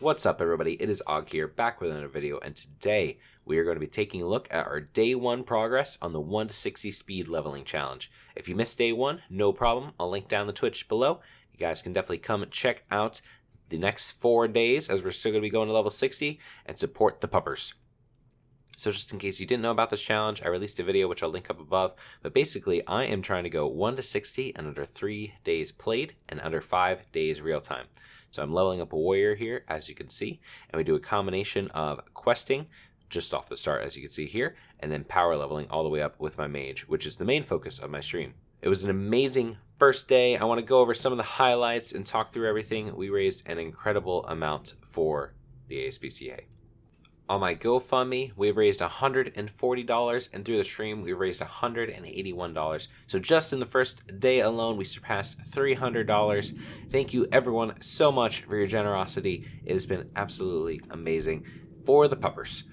What's up everybody, it is Og here, back with another video, and today we are going to be taking a look at our day 1 progress on the 1 to 60 speed leveling challenge. If you missed day 1, no problem, I'll link down the Twitch below. You guys can definitely come check out the next 4 days as we're still going to be going to level 60 and support the puppers. So just in case you didn't know about this challenge, I released a video which I'll link up above, but basically I am trying to go 1 to 60 in under 3 days played and under 5 days real time. So I'm leveling up a warrior here, as you can see, and we do a combination of questing just off the start, as you can see here, and then power leveling all the way up with my mage, which is the main focus of my stream. It was an amazing first day. I want to go over some of the highlights and talk through everything. We raised an incredible amount for the ASPCA. On my GoFundMe, we've raised $140, and through the stream, we've raised $181. So just in the first day alone, we surpassed $300. Thank you everyone so much for your generosity. It has been absolutely amazing for the puppers.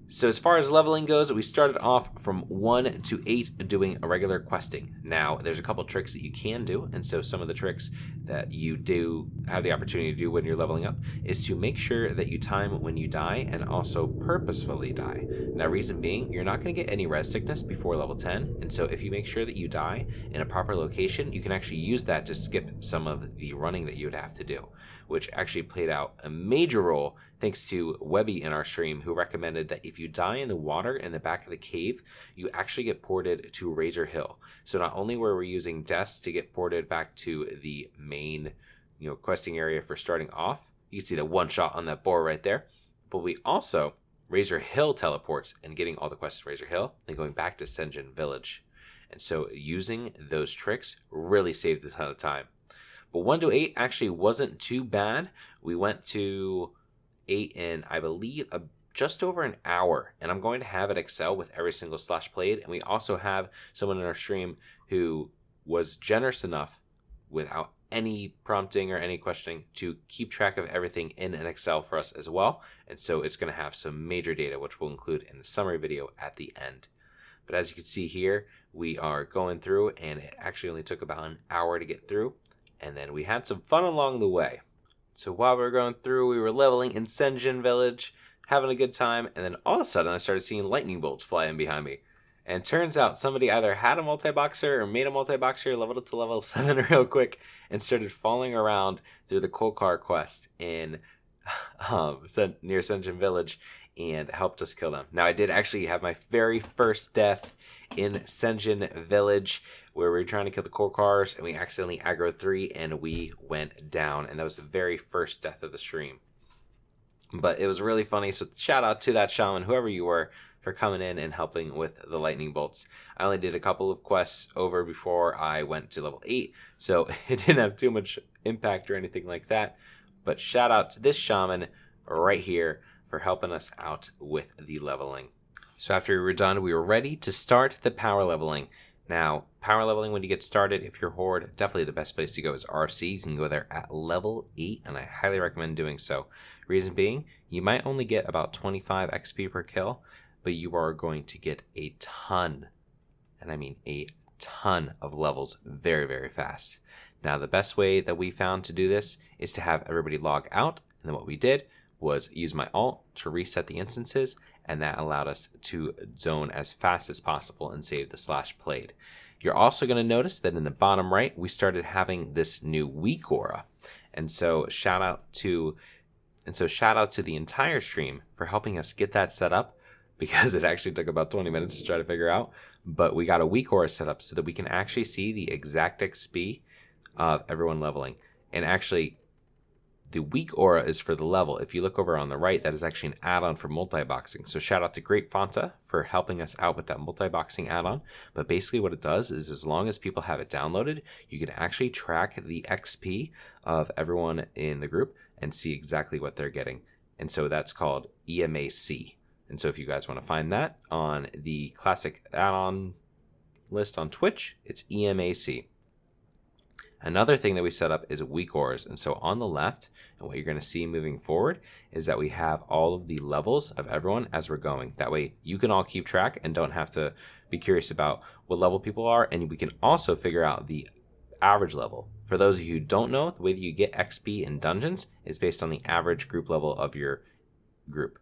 So as far as leveling goes, we started off from 1 to 8 doing a regular questing. Now, there's a couple tricks that you can do, and so some of the tricks that you do have the opportunity to do when you're leveling up is to make sure that you time when you die and also purposefully die. Now, reason being, you're not going to get any res sickness before level 10, and so if you make sure that you die in a proper location, you can actually use that to skip some of the running that you would have to do, which actually played out a major role thanks to Webby in our stream, who recommended that if you die in the water in the back of the cave, you actually get ported to Razor Hill. So not only were we using deaths to get ported back to the main, questing area for starting off, you can see the one shot on that boar right there, but we also Razor Hill teleports and getting all the quests to Razor Hill and going back to Senjin Village. And so using those tricks really saved a ton of time. But 1 to 8 actually wasn't too bad. We went to 8 in, I believe, just over an hour, and I'm going to have it excel with every single slash played. And we also have someone in our stream who was generous enough, without any prompting or any questioning, to keep track of everything in an Excel for us as well. And so it's going to have some major data, which we'll include in the summary video at the end. But as you can see here, we are going through, and it actually only took about an hour to get through, and then we had some fun along the way. So while we were going through, we were leveling in Senjin Village, having a good time, and then all of a sudden I started seeing lightning bolts fly in behind me. And turns out somebody either had a multi-boxer or made a multi-boxer, leveled it to level 7 real quick, and started falling around through the coal car quest in near Senjin Village, and helped us kill them. Now, I did actually have my very first death in Senjin Village, where we were trying to kill the coal cars, and we accidentally aggroed 3, and we went down, and that was the very first death of the stream. But it was really funny, so shout out to that shaman, whoever you were, for coming in and helping with the lightning bolts. I only did a couple of quests over before I went to level 8, so it didn't have too much impact or anything like that. But shout out to this shaman right here for helping us out with the leveling. So after we were done, we were ready to start the power leveling. Now, power leveling, when you get started, if you're Horde, definitely the best place to go is RC. You can go there at level 8, and I highly recommend doing so. Reason being, you might only get about 25 XP per kill, but you are going to get a ton, and I mean a ton of levels very, very fast. Now, the best way that we found to do this is to have everybody log out, and then what we did was use my ult to reset the instances, and that allowed us to zone as fast as possible and save the slash played. You're also going to notice that in the bottom right, we started having this new weak aura. And so shout out to the entire stream for helping us get that set up, because it actually took about 20 minutes to try to figure out. But we got a weak aura set up so that we can actually see the exact XP of everyone leveling. And actually, the weak aura is for the level. If you look over on the right, that is actually an add-on for multi-boxing. So shout out to Great Fanta for helping us out with that multi-boxing add-on. But basically what it does is, as long as people have it downloaded, you can actually track the XP of everyone in the group and see exactly what they're getting. And so that's called EMAC. And so if you guys want to find that on the classic add-on list on Twitch, it's EMAC. Another thing that we set up is weak auras. And so on the left, and what you're going to see moving forward, is that we have all of the levels of everyone as we're going. That way you can all keep track and don't have to be curious about what level people are. And we can also figure out the average level. For those of you who don't know, the way that you get XP in dungeons is based on the average group level of your group.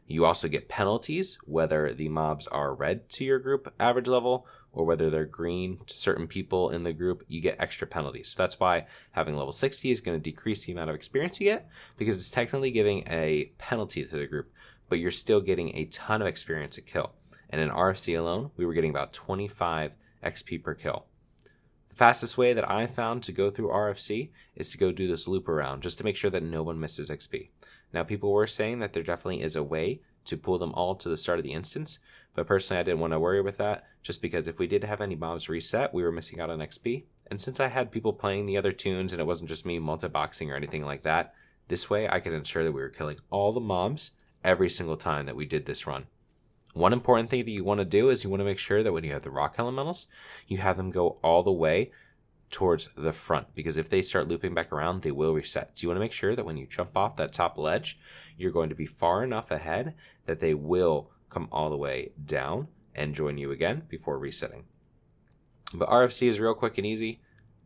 You also get penalties, whether the mobs are red to your group average level or whether they're green to certain people in the group. You get extra penalties. So that's why having level 60 is going to decrease the amount of experience you get, because it's technically giving a penalty to the group, but you're still getting a ton of experience to kill. And in RFC alone, we were getting about 25 XP per kill. The fastest way that I found to go through RFC is to go do this loop around, just to make sure that no one misses XP. Now, people were saying that there definitely is a way to pull them all to the start of the instance, but personally I didn't want to worry with that, just because if we did have any mobs reset, we were missing out on XP. And since I had people playing the other tunes and it wasn't just me multi-boxing or anything like that, this way I could ensure that we were killing all the mobs every single time that we did this run. One important thing that you want to do is you want to make sure that when you have the rock elementals, you have them go all the way towards the front, because if they start looping back around, they will reset. So you want to make sure that when you jump off that top ledge, you're going to be far enough ahead that they will come all the way down and join you again before resetting. But RFC is real quick and easy.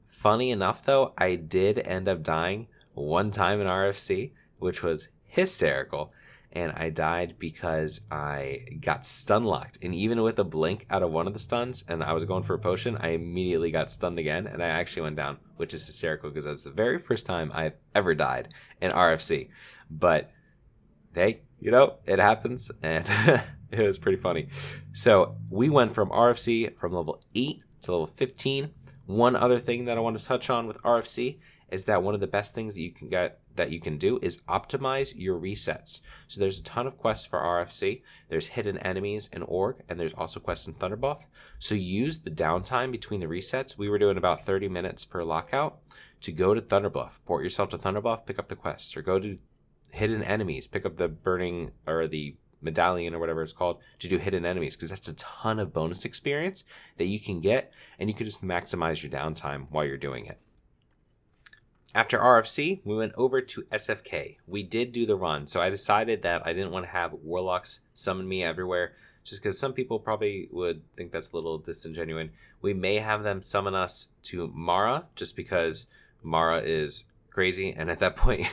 Funny enough though, I did end up dying one time in RFC, which was hysterical. And I died because I got stun locked. And even with a blink out of one of the stuns and I was going for a potion, I immediately got stunned again and I actually went down, which is hysterical because that's the very first time I've ever died in RFC. But hey, it happens, and it was pretty funny. So we went from RFC from level 8 to level 15. One other thing that I want to touch on with RFC is that one of the best things that you can do is optimize your resets. So there's a ton of quests for RFC. There's hidden enemies in Org, and there's also quests in Thunderbuff. So use the downtime between the resets. We were doing about 30 minutes per lockout to go to Thunderbuff. Port yourself to Thunderbuff, pick up the quests, or go to hidden enemies, pick up the burning or the medallion or whatever it's called to do hidden enemies, because that's a ton of bonus experience that you can get, and you can just maximize your downtime while you're doing it. After RFC, we went over to SFK. We did do the run, so I decided that I didn't want to have warlocks summon me everywhere, just because some people probably would think that's a little disingenuous. We may have them summon us to Mara, just because Mara is crazy, and at that point,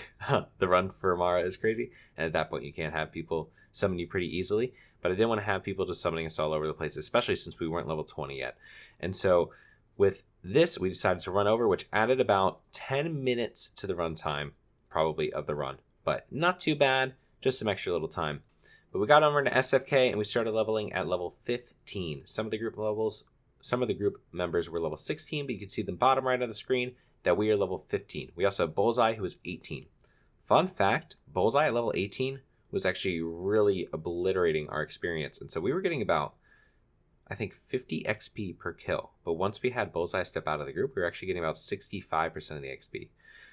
the run for Mara is crazy, and at that point, you can't have people summon you pretty easily. But I didn't want to have people just summoning us all over the place, especially since we weren't level 20 yet. And so with this, we decided to run over, which added about 10 minutes to the run time, probably, of the run. But not too bad, just some extra little time. But we got over to SFK, and we started leveling at level 15. Some of the group members were level 16, but you can see the bottom right of the screen that we are level 15. We also have Bullseye, who is 18. Fun fact, Bullseye at level 18 was actually really obliterating our experience. And so we were getting about, I think, 50 XP per kill. But once we had Bullseye step out of the group, we were actually getting about 65% of the XP.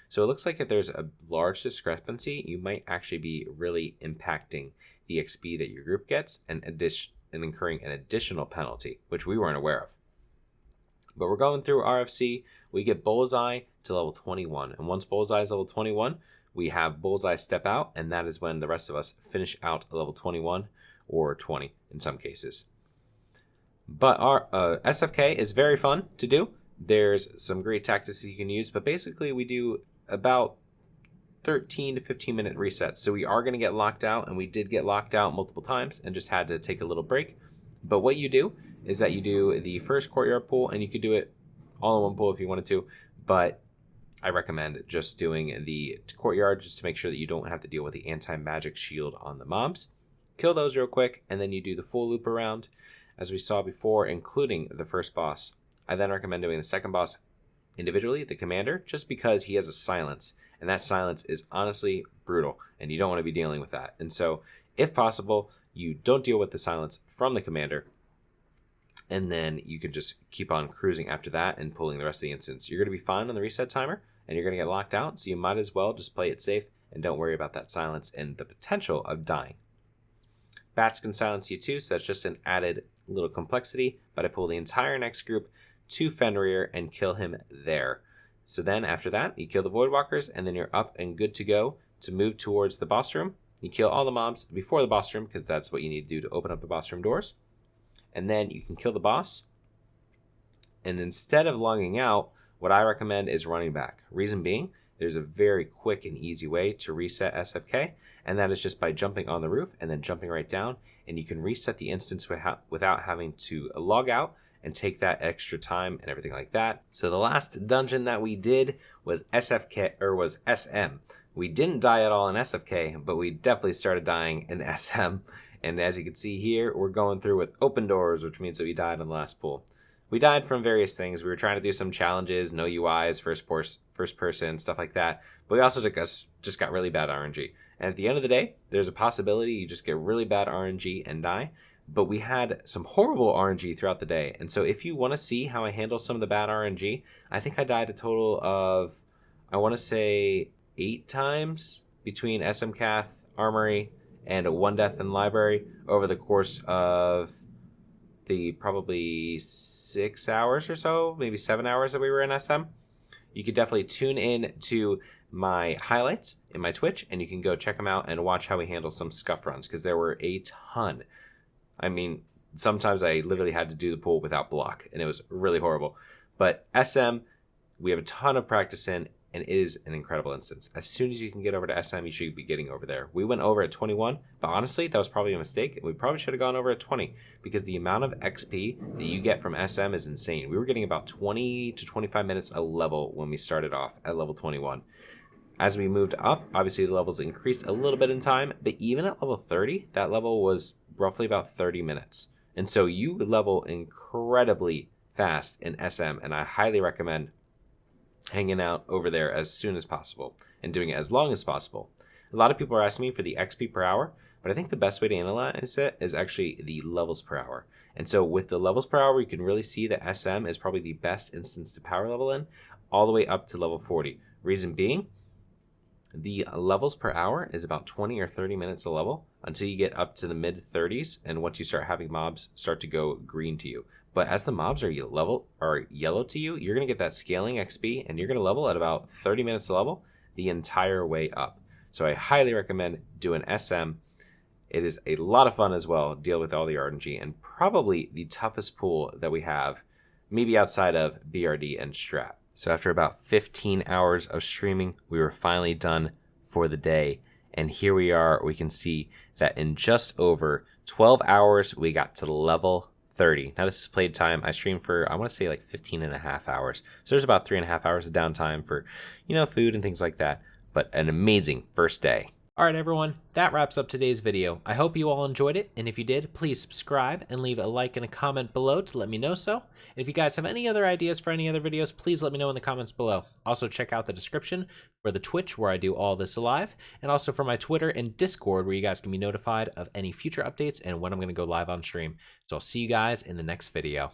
So it looks like if there's a large discrepancy, you might actually be really impacting the XP that your group gets and incurring an additional penalty, which we weren't aware of. But we're going through RFC. We get Bullseye to level 21. And once Bullseye is level 21, we have Bullseye step out, and that is when the rest of us finish out at level 21 or 20 in some cases. But our SFK is very fun to do. There's some great tactics that you can use, but basically we do about 13 to 15 minute resets. So we are going to get locked out, and we did get locked out multiple times and just had to take a little break. But what you do is that you do the first courtyard pool, and you could do it all in one pool if you wanted to, but I recommend just doing the courtyard just to make sure that you don't have to deal with the anti-magic shield on the mobs. Kill those real quick, and then you do the full loop around, as we saw before, including the first boss. I then recommend doing the second boss individually, the commander, just because he has a silence, and that silence is honestly brutal, and you don't want to be dealing with that. And so, if possible, you don't deal with the silence from the commander, and then you can just keep on cruising after that and pulling the rest of the instance. You're going to be fine on the reset timer, and you're going to get locked out, so you might as well just play it safe and don't worry about that silence and the potential of dying. Bats can silence you too, so that's just an added little complexity, but I pull the entire next group to Fenrir and kill him there. So then after that, you kill the Voidwalkers, and then you're up and good to go to move towards the boss room. You kill all the mobs before the boss room, because that's what you need to do to open up the boss room doors. And then you can kill the boss. And instead of logging out, what I recommend is running back. Reason being, there's a very quick and easy way to reset SFK, and that is just by jumping on the roof and then jumping right down, and you can reset the instance without having to log out and take that extra time and everything like that. So the last dungeon that we did was SM. We didn't die at all in SFK, but we definitely started dying in SM. And as you can see here, we're going through with open doors, which means that we died in the last pool. We died from various things. We were trying to do some challenges, no UIs, first person, stuff like that. But we also just got really bad RNG. And at the end of the day, there's a possibility you just get really bad RNG and die. But we had some horrible RNG throughout the day. And so if you want to see how I handle some of the bad RNG, I think I died a total of, I want to say 8 times between SM Cath, Armory, and 1 death in Library over the course of the probably 6 hours or so, maybe 7 hours that we were in SM. You could definitely tune in to my highlights in my Twitch, and you can go check them out and watch how we handle some scuff runs, because there were a ton. I mean, sometimes I literally had to do the pool without block, and it was really horrible. But SM, we have a ton of practice in, and it is an incredible instance. As soon as you can get over to SM, you should be getting over there. We went over at 21, but honestly, that was probably a mistake. We probably should have gone over at 20, because the amount of XP that you get from SM is insane. We were getting about 20 to 25 minutes a level when we started off at level 21. As we moved up, obviously the levels increased a little bit in time, but even at level 30, that level was roughly about 30 minutes. And so you level incredibly fast in SM, and I highly recommend hanging out over there as soon as possible and doing it as long as possible. A lot of people are asking me for the XP per hour, but I think the best way to analyze it is actually the levels per hour. And so with the levels per hour, you can really see that SM is probably the best instance to power level in, all the way up to level 40. Reason being, the levels per hour is about 20 or 30 minutes a level until you get up to the mid 30s, and once you start having mobs start to go green to you. But as the mobs are yellow to you, you're going to get that scaling XP, and you're going to level at about 30 minutes a level the entire way up. So I highly recommend doing SM. It is a lot of fun as well, deal with all the RNG, and probably the toughest pool that we have, maybe outside of BRD and Strat. So after about 15 hours of streaming, we were finally done for the day. And here we are, we can see that in just over 12 hours, we got to level 30. Now this is played time. I streamed for, I want to say like 15 and a half hours. So there's about 3.5 hours of downtime for, food and things like that. But an amazing first day. Alright everyone, that wraps up today's video. I hope you all enjoyed it, and if you did, please subscribe and leave a like and a comment below to let me know so. And if you guys have any other ideas for any other videos, please let me know in the comments below. Also check out the description for the Twitch where I do all this live, and also for my Twitter and Discord where you guys can be notified of any future updates and when I'm going to go live on stream. So I'll see you guys in the next video.